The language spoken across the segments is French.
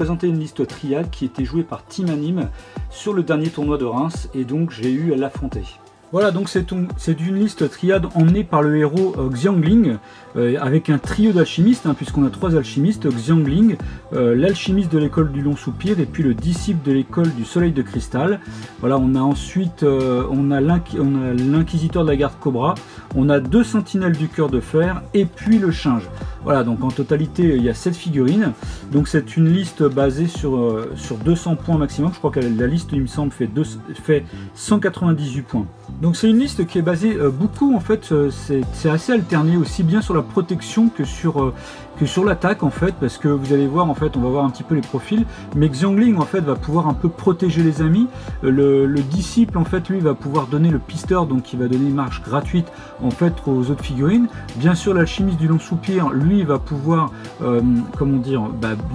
présenter une liste triade qui était jouée par Team Anime sur le dernier tournoi de Reims, et donc j'ai eu à l'affronter. Voilà, donc c'est une liste triade emmenée par le héros Xiangling, avec un trio d'alchimistes, hein, puisqu'on a 3 alchimistes, Xiangling, l'alchimiste de l'école du long soupir, et puis le disciple de l'école du soleil de cristal. Voilà, on a ensuite on a l'inquisiteur de la garde Cobra, on a 2 sentinelles du cœur de fer, et puis le Shinge. Voilà, donc en totalité il y a 7 figurines, donc c'est une liste basée sur 200 points maximum. Je crois que la liste, il me semble, fait 198 points. Donc c'est une liste qui est basée beaucoup, en fait, c'est assez alterné aussi bien sur la protection que sur l'attaque, en fait, parce que vous allez voir, en fait, on va voir un petit peu les profils, mais Xiangling, en fait, va pouvoir un peu protéger les amis. Le disciple, en fait, lui, va pouvoir donner le pisteur, donc il va donner une marche gratuite, en fait, aux autres figurines. Bien sûr, l'alchimiste du long soupir, lui, va pouvoir, comment dire,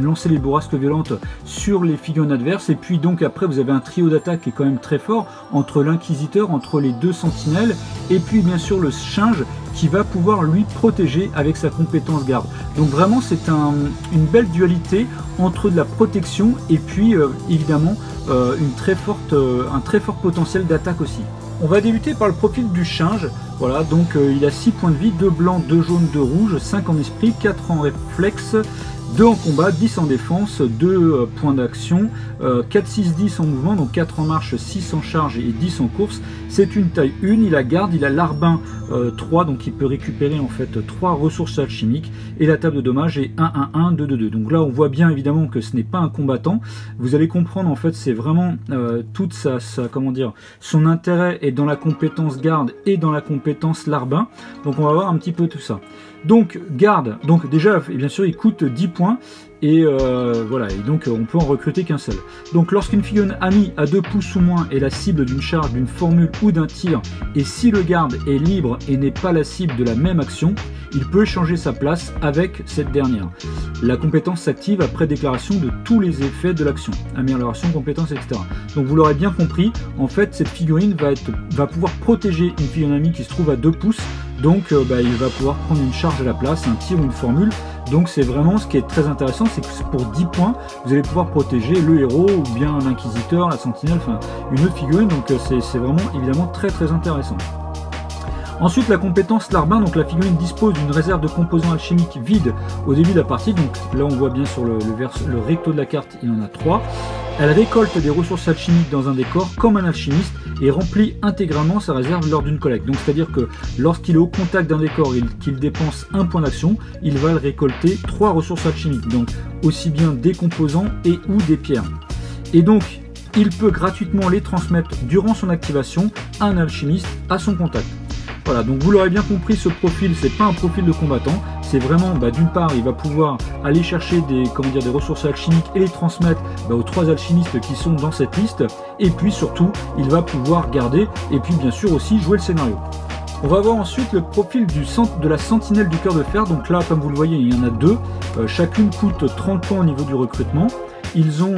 lancer les bourrasques violentes sur les figurines adverses, et puis donc après, vous avez un trio d'attaque qui est quand même très fort, entre l'inquisiteur, entre les 2 sentinelles, et puis bien sûr le Shinge, qui va pouvoir lui protéger avec sa compétence garde. Donc vraiment c'est une belle dualité entre de la protection et puis évidemment un très fort potentiel d'attaque aussi. On va débuter par le profil du Shinge. Voilà, donc il a 6 points de vie, 2 blancs, 2 jaunes, 2 rouges, 5 en esprit, 4 en réflexe, 2 en combat, 10 en défense, 2 points d'action, 4, 6, 10 en mouvement, donc 4 en marche, 6 en charge et 10 en course. C'est une taille 1, il a garde, il a l'arbin 3, donc il peut récupérer en fait 3 ressources alchimiques, et la table de dommages est 1, 1, 1, 2, 2, 2. Donc là on voit bien évidemment que ce n'est pas un combattant. Vous allez comprendre, en fait, c'est vraiment toute comment dire, son intérêt est dans la compétence garde et dans la compétence larbin. Donc on va voir un petit peu tout ça. Donc garde, donc déjà bien sûr il coûte 10 points, et voilà, et donc on peut en recruter qu'un seul. Donc lorsqu'une figurine amie à 2 pouces ou moins est la cible d'une charge, d'une formule ou d'un tir, et si le garde est libre et n'est pas la cible de la même action, il peut échanger sa place avec cette dernière. La compétence s'active après déclaration de tous les effets de l'action, amélioration, compétence, etc. Donc vous l'aurez bien compris, en fait cette figurine va pouvoir protéger une figurine amie qui se trouve à 2 pouces, donc il va pouvoir prendre une charge à la place, un tir ou une formule. Donc c'est vraiment ce qui est très intéressant, c'est que pour 10 points, vous allez pouvoir protéger le héros, ou bien l'inquisiteur, la sentinelle, enfin une autre figurine, donc c'est vraiment évidemment très très intéressant. Ensuite, la compétence larbin, donc la figurine dispose d'une réserve de composants alchimiques vide au début de la partie, donc là on voit bien sur le recto de la carte, il en a 3. Elle récolte des ressources alchimiques dans un décor comme un alchimiste et remplit intégralement sa réserve lors d'une collecte. Donc c'est-à-dire que lorsqu'il est au contact d'un décor et qu'il dépense un point d'action, il va récolter 3 ressources alchimiques, donc aussi bien des composants et ou des pierres. Et donc il peut gratuitement les transmettre durant son activation à un alchimiste à son contact. Voilà, donc vous l'aurez bien compris, ce profil, c'est pas un profil de combattant, c'est vraiment, d'une part, il va pouvoir aller chercher des ressources alchimiques et les transmettre aux 3 alchimistes qui sont dans cette liste, et puis surtout, il va pouvoir garder, et puis bien sûr aussi jouer le scénario. On va voir ensuite le profil de la sentinelle du cœur de fer. Donc là, comme vous le voyez, il y en a 2, chacune coûte 30 points au niveau du recrutement. Ils ont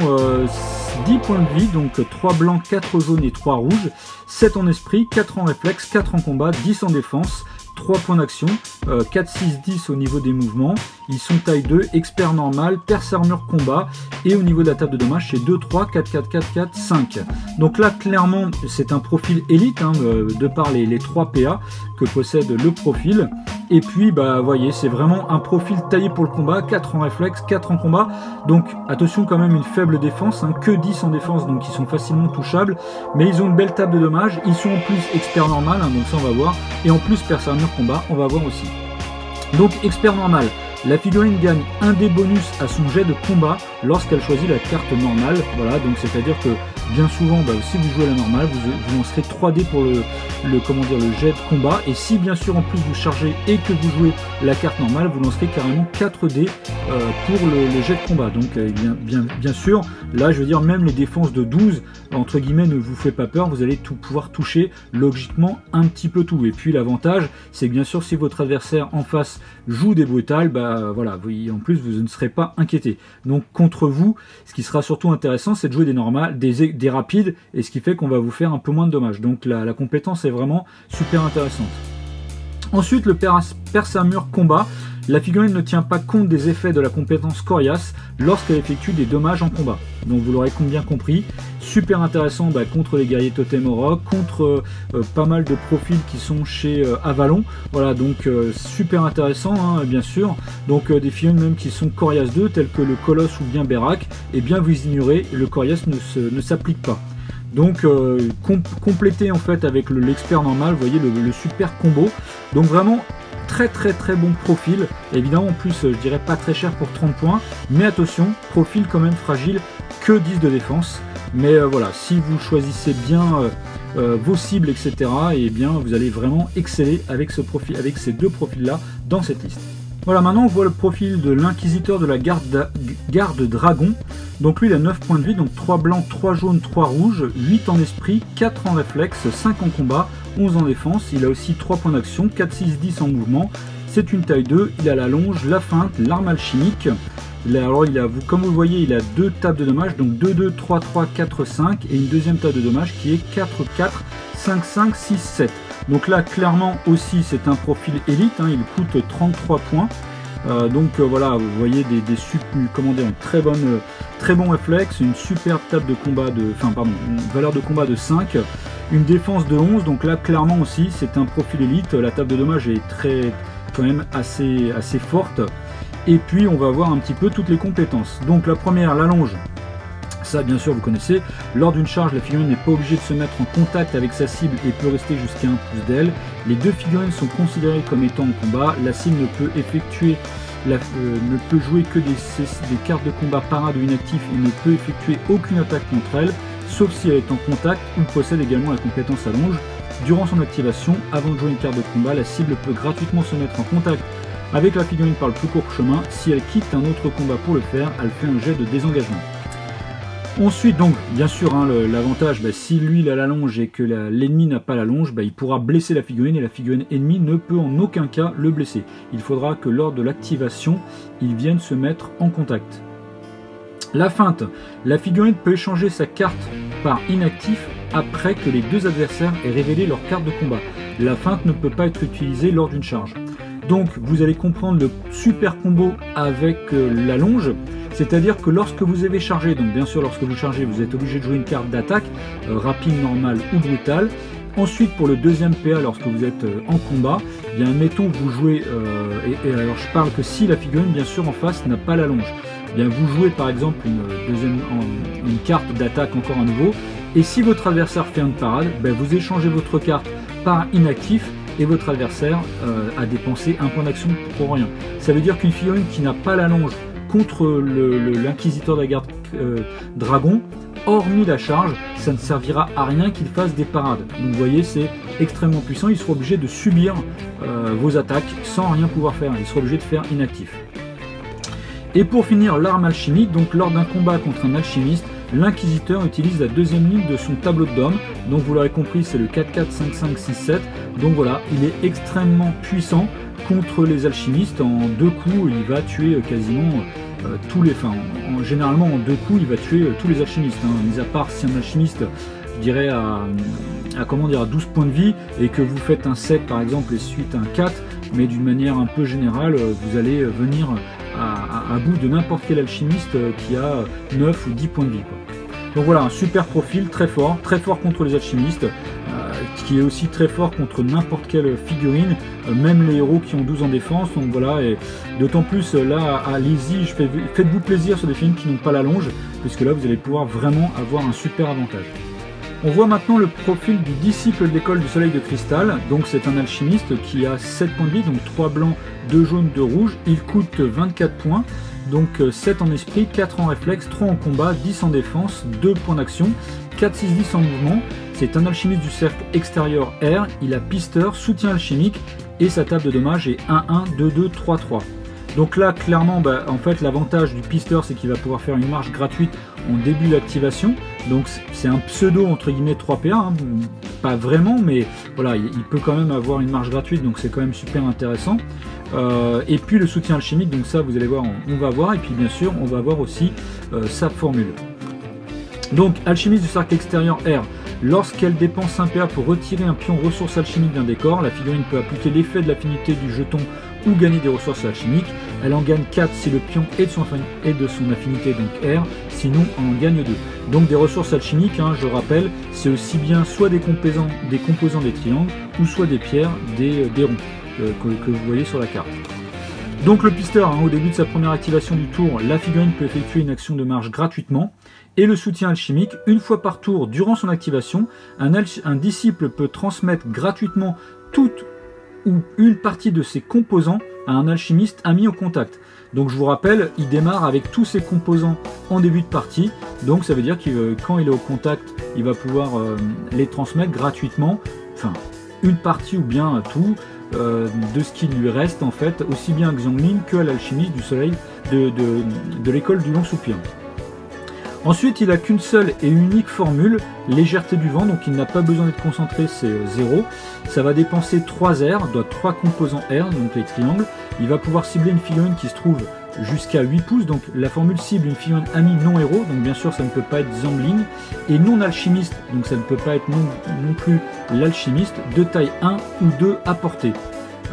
10 points de vie, donc 3 blancs, 4 jaunes et 3 rouges, 7 en esprit, 4 en réflexe, 4 en combat, 10 en défense, 3 points d'action, 4, 6, 10 au niveau des mouvements. Ils sont taille 2, expert normal, perce armure combat, et au niveau de la table de dommages, c'est 2, 3, 4, 4, 4, 4, 5. Donc là, clairement, c'est un profil élite, de par les 3 PA que possède le profil. Et puis, voyez, c'est vraiment un profil taillé pour le combat, 4 en réflexe, 4 en combat. Donc, attention quand même, une faible défense, que 10 en défense, donc ils sont facilement touchables. Mais ils ont une belle table de dommages, ils sont en plus expert normal, donc ça on va voir. Et en plus, perce armure combat, on va voir aussi. Donc, expert normal. La figurine gagne un des bonus à son jet de combat lorsqu'elle choisit la carte normale. Voilà, donc c'est-à-dire que bien souvent, si vous jouez la normale, vous lancerez 3 dés pour le jet de combat. Et si bien sûr en plus vous chargez et que vous jouez la carte normale, vous lancerez carrément 4 dés pour le jet de combat. Donc bien sûr, là je veux dire, même les défenses de 12, entre guillemets, ne vous fait pas peur, vous allez pouvoir toucher logiquement un petit peu tout. Et puis l'avantage, c'est que bien sûr, si votre adversaire en face joue des brutales, voilà, en plus vous ne serez pas inquiété. Donc contre vous, ce qui sera surtout intéressant, c'est de jouer des normales, des rapides, et ce qui fait qu'on va vous faire un peu moins de dommages. Donc la compétence est vraiment super intéressante. Ensuite, le perce armure combat. La figurine ne tient pas compte des effets de la compétence coriace lorsqu'elle effectue des dommages en combat. Donc vous l'aurez bien compris, super intéressant contre les guerriers totem aura, contre pas mal de profils qui sont chez Avalon. Voilà, donc super intéressant hein, bien sûr. Donc des figurines même qui sont coriace 2 telles que le Colosse ou bien Berak, et bien vous ignorez, le coriace ne s'applique pas. Donc complété en fait avec l'expert normal, vous voyez le super combo. Donc vraiment très bon profil. Évidemment en plus je dirais pas très cher pour 30 points, mais attention, profil quand même fragile, que 10 de défense. Mais voilà, si vous choisissez bien vos cibles, etc., et bien vous allez vraiment exceller avec ce profil, avec ces deux profils là dans cette liste. Voilà, maintenant on voit le profil de l'inquisiteur de la garde dragon. Donc lui il a 9 points de vie, donc 3 blancs, 3 jaunes, 3 rouges, 8 en esprit, 4 en réflexe, 5 en combat, 11 en défense. Il a aussi 3 points d'action, 4, 6, 10 en mouvement. C'est une taille 2, il a la longe, la feinte, l'arme alchimique. Alors comme vous le voyez, il a 2 tables de dommages, donc 2, 2, 3, 3, 4, 5, et une deuxième table de dommages qui est 4, 4, 5, 5, 6, 7. Donc là, clairement aussi, c'est un profil élite, hein, il coûte 33 points. Voilà, vous voyez très bon réflexe, une superbe table de combat une valeur de combat de 5, une défense de 11. Donc là, clairement aussi, c'est un profil élite. La table de dommages est quand même assez forte. Et puis, on va voir un petit peu toutes les compétences. Donc la première, la longe. Ça, bien sûr, vous connaissez. Lors d'une charge, la figurine n'est pas obligée de se mettre en contact avec sa cible et peut rester jusqu'à 1 pouce d'elle. Les deux figurines sont considérées comme étant en combat. La cible ne peut jouer que des cartes de combat parades ou inactifs et ne peut effectuer aucune attaque contre elle, sauf si elle est en contact ou possède également la compétence allonge. Durant son activation, avant de jouer une carte de combat, la cible peut gratuitement se mettre en contact avec la figurine par le plus court chemin. Si elle quitte un autre combat pour le faire, elle fait un jet de désengagement. Ensuite, donc, bien sûr, hein, l'avantage, si lui il a la longe et que l'ennemi n'a pas la longe, il pourra blesser la figurine et la figurine ennemie ne peut en aucun cas le blesser. Il faudra que lors de l'activation, il vienne se mettre en contact. La feinte. La figurine peut échanger sa carte par inactif après que les deux adversaires aient révélé leur carte de combat. La feinte ne peut pas être utilisée lors d'une charge. Donc, vous allez comprendre le super combo avec la longe. C'est-à-dire que lorsque vous avez chargé, donc bien sûr lorsque vous chargez, vous êtes obligé de jouer une carte d'attaque, rapide, normale ou brutale. Ensuite pour le deuxième PA, lorsque vous êtes en combat, bien admettons vous jouez, et alors je parle que si la figurine bien sûr en face n'a pas la longe, bien vous jouez par exemple une carte d'attaque encore à nouveau, et si votre adversaire fait une parade, vous échangez votre carte par inactif, et votre adversaire a dépensé un point d'action pour rien. Ça veut dire qu'une figurine qui n'a pas la longe contre l'inquisiteur de la garde dragon, hormis la charge, ça ne servira à rien qu'il fasse des parades. Donc vous voyez, c'est extrêmement puissant, il sera obligé de subir vos attaques sans rien pouvoir faire, il sera obligé de faire inactif. Et pour finir, l'arme alchimique, donc lors d'un combat contre un alchimiste, l'inquisiteur utilise la deuxième ligne de son tableau de dôme, donc vous l'aurez compris, c'est le 4, 4, 5, 5, 6, 7, donc voilà, il est extrêmement puissant contre les alchimistes. En 2 coups, il va tuer quasiment tous les... généralement en 2 coups, il va tuer tous les alchimistes, mis à part si un alchimiste, je dirais, à 12 points de vie, et que vous faites un 7 par exemple, et suite un 4, mais d'une manière un peu générale, vous allez venir à bout de n'importe quel alchimiste qui a 9 ou 10 points de vie, quoi. Donc voilà, un super profil, très fort contre les alchimistes, qui est aussi très fort contre n'importe quelle figurine, même les héros qui ont 12 en défense. Donc voilà, et d'autant plus là, allez-y, faites-vous plaisir sur des figurines qui n'ont pas la longe, puisque là vous allez pouvoir vraiment avoir un super avantage. On voit maintenant le profil du disciple de l'école du soleil de cristal. Donc c'est un alchimiste qui a 7 points de vie, donc 3 blancs, 2 jaunes, 2 rouges. Il coûte 24 points, donc 7 en esprit, 4 en réflexe, 3 en combat, 10 en défense, 2 points d'action, 4, 6, 10 en mouvement. C'est un alchimiste du cercle extérieur R, il a pisteur, soutien alchimique, et sa table de dommages est 1, 1, 2, 2, 3, 3. Donc là, clairement, en fait, l'avantage du pisteur, c'est qu'il va pouvoir faire une marche gratuite en début d'activation. Donc c'est un pseudo, entre guillemets, 3PA, pas vraiment, mais voilà, il peut quand même avoir une marche gratuite, donc c'est quand même super intéressant. Et puis le soutien alchimique, donc ça, vous allez voir, on va voir, et puis bien sûr, on va voir aussi sa formule. Donc, alchimiste du cercle extérieur R. Lorsqu'elle dépense un PA pour retirer un pion ressource alchimique d'un décor, la figurine peut appliquer l'effet de l'affinité du jeton ou gagner des ressources alchimiques. Elle en gagne 4 si le pion est de son affinité, donc R, sinon on en gagne 2. Donc des ressources alchimiques, hein, je rappelle, c'est aussi bien soit des composants des triangles, ou soit des pierres, des ronds, que vous voyez sur la carte. Donc le pisteur, hein, au début de sa première activation du tour, la figurine peut effectuer une action de marche gratuitement. Et le soutien alchimique, une fois par tour durant son activation, un disciple peut transmettre gratuitement toute ou une partie de ses composants à un alchimiste ami au contact. Donc je vous rappelle, il démarre avec tous ses composants en début de partie, donc ça veut dire que quand il est au contact, il va pouvoir les transmettre gratuitement, enfin une partie ou bien tout, de ce qui lui reste en fait, aussi bien à Xiangling que à l'alchimiste du soleil de l'école du long soupir. Ensuite, il n'a qu'une seule et unique formule, légèreté du vent, donc il n'a pas besoin d'être concentré, c'est 0. Ça va dépenser 3 R, doit 3 composants R, donc les triangles. Il va pouvoir cibler une figurine qui se trouve jusqu'à 8 pouces, donc la formule cible une figurine amie non héros, donc bien sûr ça ne peut pas être Xiangling, et non alchimiste, donc ça ne peut pas être non plus l'alchimiste, de taille 1 ou 2 à portée.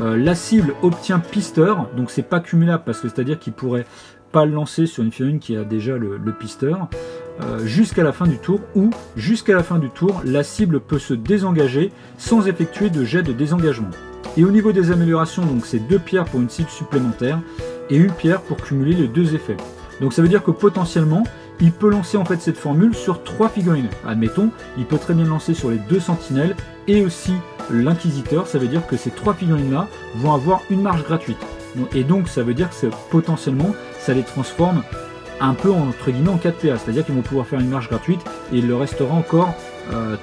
La cible obtient pisteur, donc c'est pas cumulable parce que c'est-à-dire qu'il pourrait pas le lancer sur une figurine qui a déjà le pisteur, jusqu'à la fin du tour, ou jusqu'à la fin du tour, la cible peut se désengager sans effectuer de jet de désengagement. Et au niveau des améliorations, donc c'est 2 pierres pour une cible supplémentaire et 1 pierre pour cumuler les 2 effets. Donc ça veut dire que potentiellement, il peut lancer en fait cette formule sur 3 figurines. Admettons, il peut très bien lancer sur les 2 sentinelles et aussi l'inquisiteur. Ça veut dire que ces 3 figurines-là vont avoir une marche gratuite. Et donc ça veut dire que potentiellement, ça les transforme un peu entre guillemets en 4 PA. C'est-à-dire qu'ils vont pouvoir faire une marche gratuite et il leur restera encore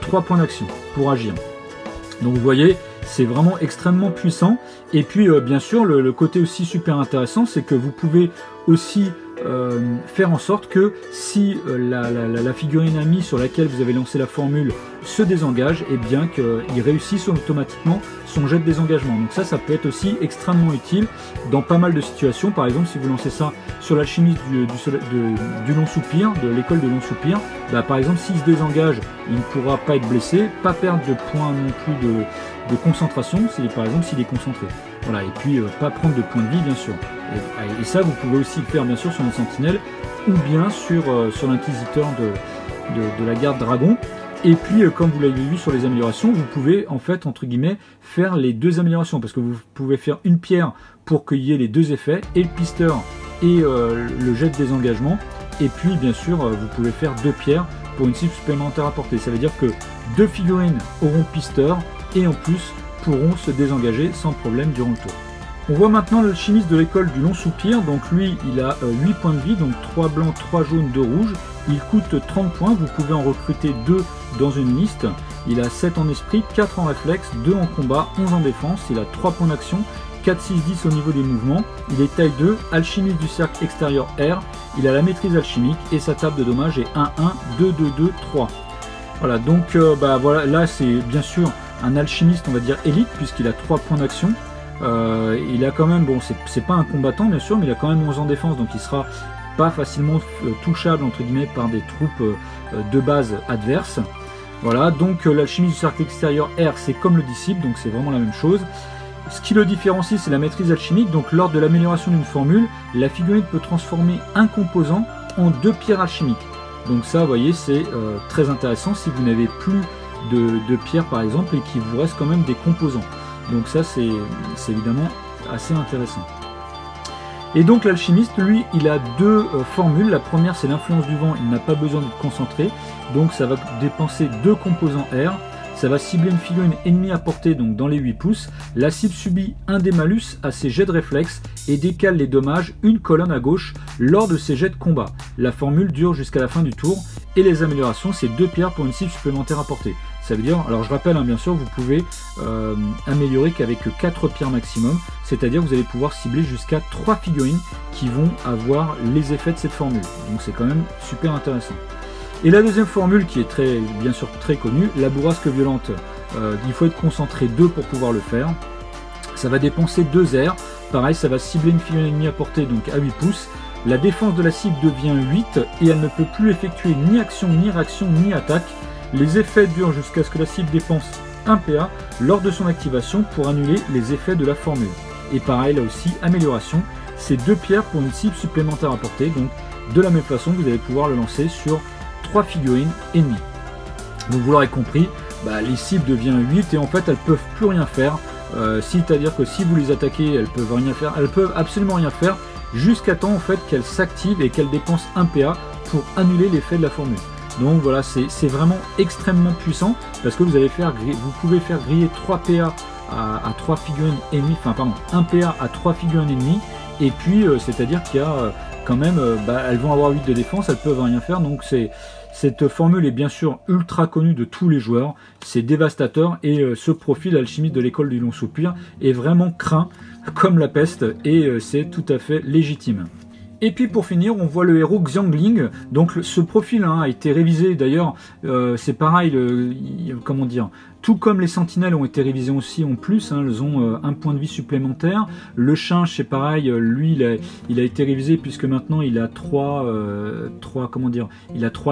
3 points d'action pour agir. Donc vous voyez, c'est vraiment extrêmement puissant. Et puis bien sûr, le côté aussi super intéressant, c'est que vous pouvez aussi faire en sorte que si la figurine amie sur laquelle vous avez lancé la formule se désengage, et bien qu'il réussisse automatiquement son jet de désengagement. Donc ça peut être aussi extrêmement utile dans pas mal de situations. Par exemple, si vous lancez ça sur l'alchimiste du long soupir, de l'école de long soupir, bah, par exemple, s'il se désengage, il ne pourra pas être blessé, pas perdre de points non plus de concentration, par exemple s'il est concentré. Voilà, et puis pas prendre de points de vie bien sûr. Et ça vous pouvez aussi le faire bien sûr sur une sentinelle ou bien sur l'inquisiteur de la garde dragon. Et puis comme vous l'avez vu sur les améliorations, vous pouvez en fait entre guillemets faire les 2 améliorations, parce que vous pouvez faire une pierre pour qu'il y ait les 2 effets, et le pisteur et le jet de désengagement, et puis bien sûr vous pouvez faire 2 pierres pour une cible supplémentaire à portée. Ça veut dire que 2 figurines auront pisteur et en plus pourront se désengager sans problème durant le tour. On voit maintenant l'alchimiste de l'école du long soupir. Donc lui, il a 8 points de vie, donc 3 blancs, 3 jaunes, 2 rouges. Il coûte 30 points, vous pouvez en recruter 2 dans une liste. Il a 7 en esprit, 4 en réflexe, 2 en combat, 11 en défense. Il a 3 points d'action, 4, 6, 10 au niveau des mouvements. Il est taille 2, alchimiste du cercle extérieur R. Il a la maîtrise alchimique et sa table de dommage est 1, 1, 2, 2, 2, 3. Voilà, donc voilà, là c'est bien sûr un alchimiste, on va dire élite, puisqu'il a 3 points d'action. Il a quand même, bon, c'est pas un combattant bien sûr, mais il a quand même 11 en défense, donc il sera pas facilement touchable entre guillemets par des troupes de base adverses. Voilà, donc l'alchimiste du cercle extérieur R, c'est comme le disciple, donc c'est vraiment la même chose. Ce qui le différencie, c'est la maîtrise alchimique. Donc lors de l'amélioration d'une formule, la figurine peut transformer un composant en 2 pierres alchimiques. Donc ça, vous voyez, c'est très intéressant si vous n'avez plus de pierres par exemple et qu'il vous reste quand même des composants. Donc ça, c'est évidemment assez intéressant. Et donc l'alchimiste, lui, il a 2 formules. La première, c'est l'influence du vent. Il n'a pas besoin d'être concentré. Donc ça va dépenser 2 composants R. Ça va cibler une figurine ennemie à portée, donc dans les 8 pouces. La cible subit un des malus à ses jets de réflexe et décale les dommages une colonne à gauche lors de ses jets de combat. La formule dure jusqu'à la fin du tour et les améliorations, c'est 2 pierres pour une cible supplémentaire à portée. Ça veut dire, alors je rappelle bien sûr, vous pouvez améliorer qu'avec 4 pierres maximum, c'est-à-dire vous allez pouvoir cibler jusqu'à 3 figurines qui vont avoir les effets de cette formule. Donc c'est quand même super intéressant. Et la deuxième formule qui est bien sûr très connue, la bourrasque violente, il faut être concentré 2 pour pouvoir le faire. Ça va dépenser 2 R, pareil ça va cibler une figurine ennemie à portée donc à 8 pouces. La défense de la cible devient 8 et elle ne peut plus effectuer ni action, ni réaction, ni attaque. Les effets durent jusqu'à ce que la cible dépense 1 PA lors de son activation pour annuler les effets de la formule. Et pareil, là aussi, amélioration, c'est 2 pierres pour une cible supplémentaire à portée. Donc de la même façon, vous allez pouvoir le lancer sur 3 figurines ennemies. Donc vous l'aurez compris, les cibles deviennent 8 et en fait elles peuvent plus rien faire. C'est-à-dire que si vous les attaquez, elles peuvent rien faire, elles peuvent absolument rien faire jusqu'à temps en fait qu'elles s'activent et qu'elles dépensent 1 PA pour annuler l'effet de la formule. Donc voilà, c'est vraiment extrêmement puissant parce que vous pouvez faire griller 3 PA à 3 figurines ennemies, enfin pardon, 1 PA à 3 figurines ennemies, et puis c'est-à-dire qu'il y a quand même, elles vont avoir 8 de défense, elles peuvent rien faire, donc cette formule est bien sûr ultra connue de tous les joueurs, c'est dévastateur, et ce profil alchimiste de l'école du long soupir est vraiment craint comme la peste, et c'est tout à fait légitime. Et puis pour finir, on voit le héros Xiangling. Donc ce profil a été révisé, d'ailleurs, c'est pareil, comment dire, tout comme les sentinelles ont été révisées aussi en plus, elles ont un point de vie supplémentaire. Le Chinche, c'est pareil, lui il a été révisé puisque maintenant il a 3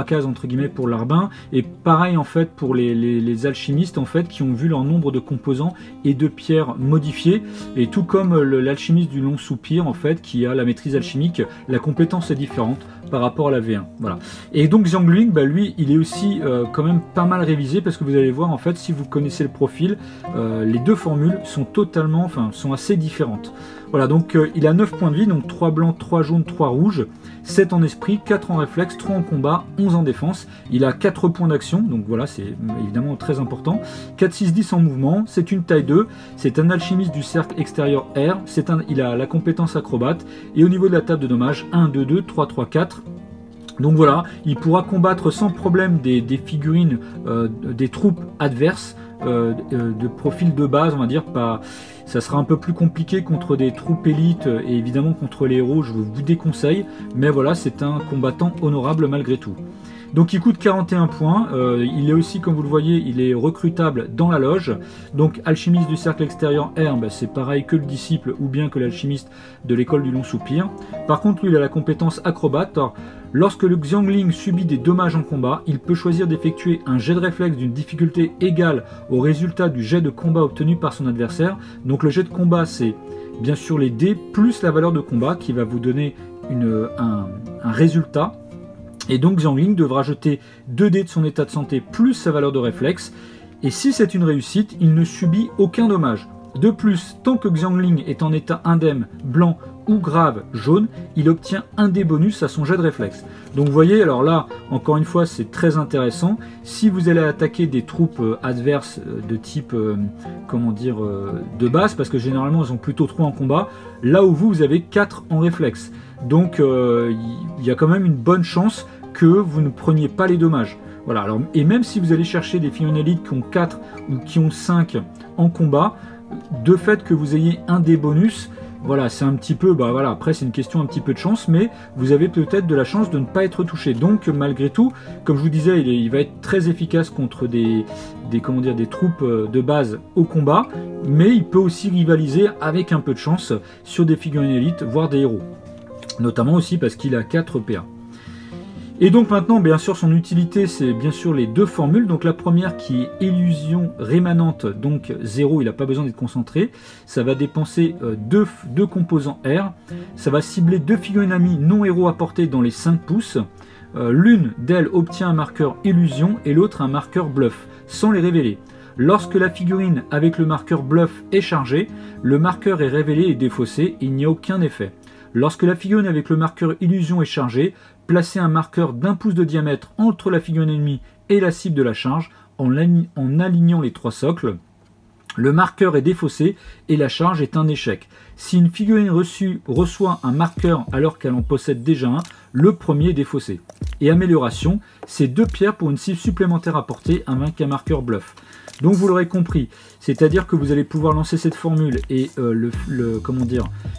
cases entre guillemets pour l'arbin. Et pareil en fait pour les alchimistes en fait qui ont vu leur nombre de composants et de pierres modifiés. Et tout comme l'alchimiste du long soupir en fait qui a la maîtrise alchimique, la compétence est différente par rapport à la V1. Voilà. Et donc Xiangling, lui, il est aussi quand même pas mal révisé parce que vous allez voir en fait, si vous connaissez le profil, les deux formules sont sont assez différentes. Voilà, donc il a 9 points de vie, donc 3 blancs, 3 jaunes, 3 rouges, 7 en esprit, 4 en réflexe, 3 en combat, 11 en défense. Il a 4 points d'action, donc voilà, c'est évidemment très important. 4, 6, 10 en mouvement, c'est une taille 2, c'est un alchimiste du cercle extérieur R, il a la compétence acrobate, et au niveau de la table de dommages, 1, 2, 2, 3, 3, 4. Donc voilà, il pourra combattre sans problème des figurines, des troupes adverses, de profil de base, on va dire, ça sera un peu plus compliqué contre des troupes élites et évidemment contre les héros, je vous déconseille, mais voilà, c'est un combattant honorable malgré tout. Donc il coûte 41 points, il est aussi, comme vous le voyez, il est recrutable dans la loge. Donc alchimiste du cercle extérieur R, c'est pareil que le disciple ou bien que l'alchimiste de l'école du long soupir. Par contre, lui, il a la compétence acrobate. Alors, lorsque le Xiangling subit des dommages en combat, il peut choisir d'effectuer un jet de réflexe d'une difficulté égale au résultat du jet de combat obtenu par son adversaire. Donc le jet de combat, c'est bien sûr les dés plus la valeur de combat qui va vous donner un résultat. Et donc Xiangling devra jeter 2 dés de son état de santé plus sa valeur de réflexe. Et si c'est une réussite, il ne subit aucun dommage. De plus, tant que Xiangling est en état indemne, blanc ou grave, jaune, il obtient un dé bonus à son jet de réflexe. Donc vous voyez, alors là, encore une fois, c'est très intéressant. Si vous allez attaquer des troupes adverses de type, de base, parce que généralement, elles ont plutôt 3 en combat, là où vous avez 4 en réflexe. Donc il y a quand même une bonne chance que vous ne preniez pas les dommages. Voilà, alors, et même si vous allez chercher des figurines élites qui ont 4 ou qui ont 5 en combat, de fait que vous ayez un des bonus, voilà, c'est un petit peu, après c'est une question un petit peu de chance, mais vous avez peut-être de la chance de ne pas être touché. Donc malgré tout, comme je vous disais, il va être très efficace contre des troupes de base au combat, mais il peut aussi rivaliser avec un peu de chance sur des figurines élites, voire des héros. Notamment aussi parce qu'il a 4 PA. Et donc maintenant, bien sûr, son utilité, c'est bien sûr les deux formules. Donc la première qui est illusion rémanente, donc 0, il n'a pas besoin d'être concentré. Ça va dépenser deux composants R. Ça va cibler 2 figurines amies non héros à portée dans les 5 pouces. L'une d'elles obtient un marqueur illusion et l'autre un marqueur bluff, sans les révéler. Lorsque la figurine avec le marqueur bluff est chargée, le marqueur est révélé et défaussé, il n'y a aucun effet. Lorsque la figurine avec le marqueur illusion est chargée, placez un marqueur d'1 pouce de diamètre entre la figurine ennemie et la cible de la charge en alignant les 3 socles. Le marqueur est défaussé et la charge est un échec. Si une figurine reçoit un marqueur alors qu'elle en possède déjà un, le premier est défaussé. Et amélioration, c'est 2 pierres pour une cible supplémentaire à portée avec un marqueur bluff. Donc vous l'aurez compris, c'est-à-dire que vous allez pouvoir lancer cette formule et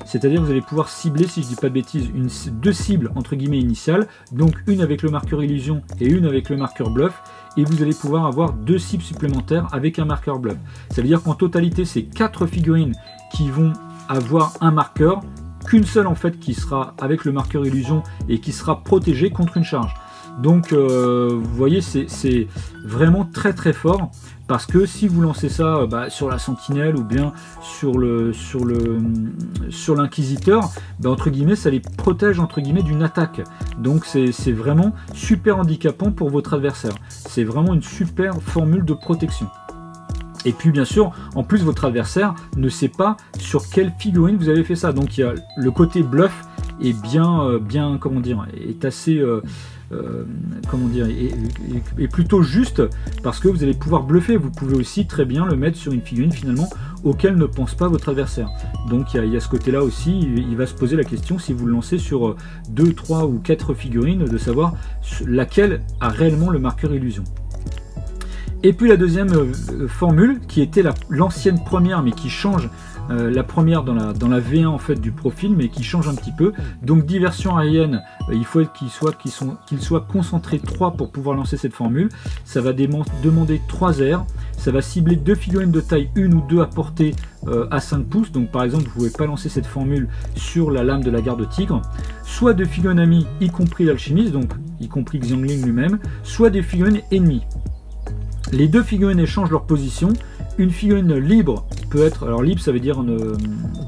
c'est-à-dire vous allez pouvoir cibler, si je dis pas de bêtises, 2 cibles entre guillemets initiales, donc une avec le marqueur illusion et une avec le marqueur bluff, et vous allez pouvoir avoir 2 cibles supplémentaires avec un marqueur bluff. Ça veut dire qu'en totalité, c'est 4 figurines qui vont avoir un marqueur, qu'une seule en fait qui sera avec le marqueur illusion et qui sera protégée contre une charge. Donc vous voyez, c'est vraiment très très fort, parce que si vous lancez ça sur la sentinelle ou bien sur l'inquisiteur, entre guillemets, ça les protège entre guillemets d'une attaque. Donc c'est vraiment super handicapant pour votre adversaire. C'est vraiment une super formule de protection. Et puis bien sûr, en plus votre adversaire ne sait pas sur quelle figurine vous avez fait ça. Donc il y a le côté bluff est bien comment dire, est assez comment dire, est plutôt juste, parce que vous allez pouvoir bluffer. Vous pouvez aussi très bien le mettre sur une figurine finalement auquel ne pense pas votre adversaire. Donc il y a ce côté là aussi, il va se poser la question, si vous le lancez sur 2, 3 ou 4 figurines, de savoir laquelle a réellement le marqueur illusion. Et puis la deuxième formule, qui était l'ancienne première, mais qui change, la première dans la V1 en fait du profil, mais qui change un petit peu. Donc diversion aérienne, il faut qu'il soit concentré 3 pour pouvoir lancer cette formule. Ça va demander 3 airs, ça va cibler 2 figurines de taille 1 ou 2 à portée à 5 pouces. Donc par exemple, vous ne pouvez pas lancer cette formule sur la lame de la garde tigre, soit de figurines amies, y compris l'alchimiste, donc y compris Xiangling lui-même, soit des figurines ennemies. Les 2 figurines échangent leur position. Une figurine libre peut être, alors libre ça veut dire,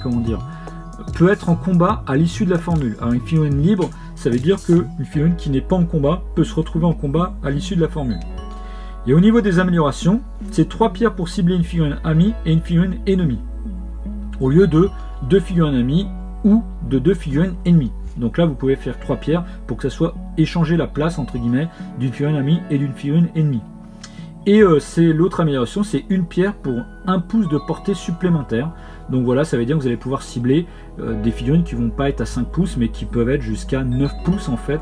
comment dire, peut être en combat à l'issue de la formule. Alors une figurine libre, ça veut dire qu'une figurine qui n'est pas en combat peut se retrouver en combat à l'issue de la formule. Et au niveau des améliorations, c'est 3 pierres pour cibler une figurine amie et une figurine ennemie, au lieu de 2 figurines amies ou de 2 figurines ennemies. Donc là vous pouvez faire 3 pierres pour que ça soit échanger la place entre guillemets d'une figurine amie et d'une figurine ennemie. Et c'est l'autre amélioration, c'est 1 pierre pour 1 pouce de portée supplémentaire. Donc voilà, ça veut dire que vous allez pouvoir cibler des figurines qui vont pas être à 5 pouces, mais qui peuvent être jusqu'à 9 pouces en fait.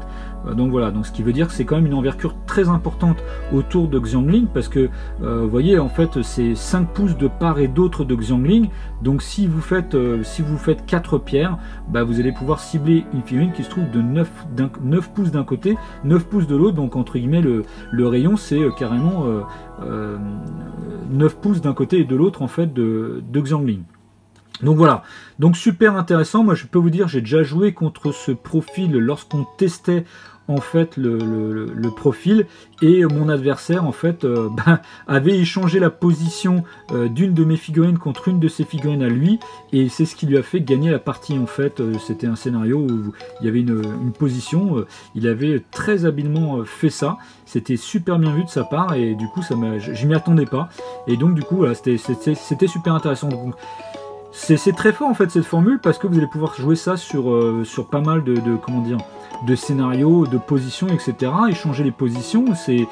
Donc voilà, donc ce qui veut dire que c'est quand même une envergure très importante autour de Xiangling, parce que vous voyez en fait c'est 5 pouces de part et d'autre de Xiangling. Donc si vous faites 4 pierres, vous allez pouvoir cibler une figurine qui se trouve de 9 pouces d'un côté, 9 pouces de l'autre. Donc entre guillemets le rayon c'est carrément 9 pouces d'un côté et de l'autre en fait de Xiangling. Donc voilà, donc super intéressant. Moi je peux vous dire, j'ai déjà joué contre ce profil lorsqu'on testait en fait le profil, et mon adversaire en fait avait échangé la position d'une de mes figurines contre une de ses figurines à lui, et c'est ce qui lui a fait gagner la partie en fait. C'était un scénario où il y avait une position, il avait très habilement fait ça, c'était super bien vu de sa part, et du coup je m'y attendais pas, et donc du coup voilà, c'était super intéressant. Donc, c'est très fort en fait cette formule, parce que vous allez pouvoir jouer ça sur pas mal comment dire, de scénarios, de positions, etc. Échanger les positions, c'est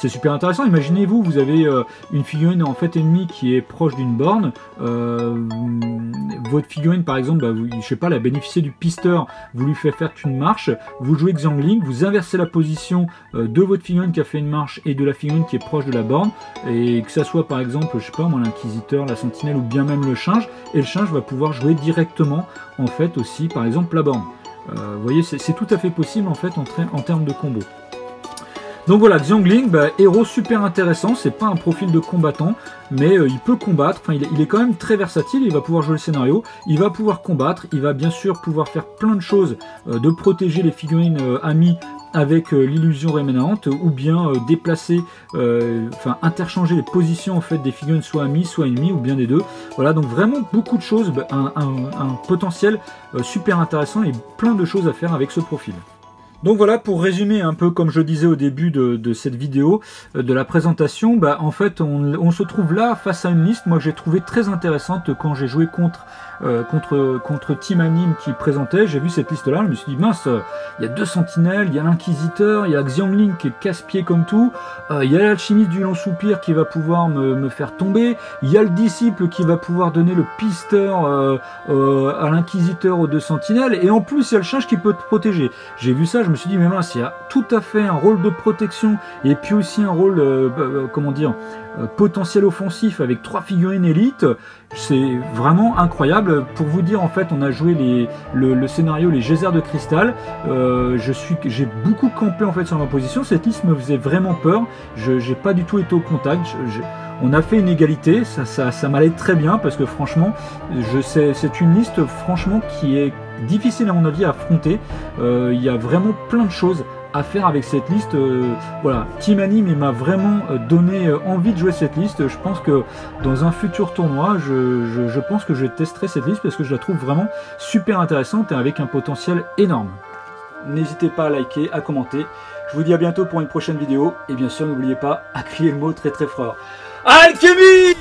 super intéressant. Imaginez-vous, vous avez une figurine en fait ennemie qui est proche d'une borne. Votre figurine par exemple, je sais pas, elle a bénéficié du pisteur, vous lui faites faire qu'une marche, vous jouez Xiangling, vous inversez la position de votre figurine qui a fait une marche et de la figurine qui est proche de la borne, et que ça soit par exemple, je sais pas moi, l'inquisiteur, la sentinelle ou bien même le singe, et le singe va pouvoir jouer directement en fait aussi par exemple la borne. Vous voyez, c'est tout à fait possible en fait en termes de combo. Donc voilà, Xiangling, héros super intéressant, c'est pas un profil de combattant, mais il peut combattre, enfin il est quand même très versatile, il va pouvoir jouer le scénario, il va pouvoir combattre, il va bien sûr pouvoir faire plein de choses, de protéger les figurines amies avec l'illusion rémanente, ou bien déplacer, enfin interchanger les positions en fait des figurines soit amies, soit ennemies, ou bien des deux. Voilà, donc vraiment beaucoup de choses, un potentiel super intéressant et plein de choses à faire avec ce profil. Donc voilà, pour résumer un peu comme je disais au début de cette vidéo, de la présentation, en fait on se trouve là face à une liste, moi que j'ai trouvé très intéressante quand j'ai joué contre Team Anime qui présentait. J'ai vu cette liste là, je me suis dit mince, il y a 2 sentinelles, il y a l'inquisiteur, il y a Xiangling qui est casse-pied comme tout, il y a l'alchimiste du long soupir qui va pouvoir me faire tomber, il y a le disciple qui va pouvoir donner le pisteur à l'inquisiteur aux 2 sentinelles, et en plus il y a le singe qui peut te protéger. J'ai vu ça, je me suis dit mais mince, il y a tout à fait un rôle de protection et puis aussi un rôle comment dire, potentiel offensif avec 3 figurines élites. C'est vraiment incroyable. Pour vous dire, en fait, on a joué le scénario Les Geysers de Cristal. J'ai beaucoup campé en fait sur ma position. Cette liste me faisait vraiment peur. J'ai pas du tout été au contact. On a fait une égalité. Ça m'allait très bien, parce que franchement, c'est une liste franchement qui est difficile à mon avis à affronter. Il y a vraiment plein de choses à faire avec cette liste. Voilà, Team Anime il m'a vraiment donné envie de jouer cette liste. Je pense que dans un futur tournoi, je pense que je testerai cette liste parce que je la trouve vraiment super intéressante et avec un potentiel énorme. N'hésitez pas à liker, à commenter. Je vous dis à bientôt pour une prochaine vidéo. Et bien sûr, n'oubliez pas à crier le mot très très fort. Alchemy!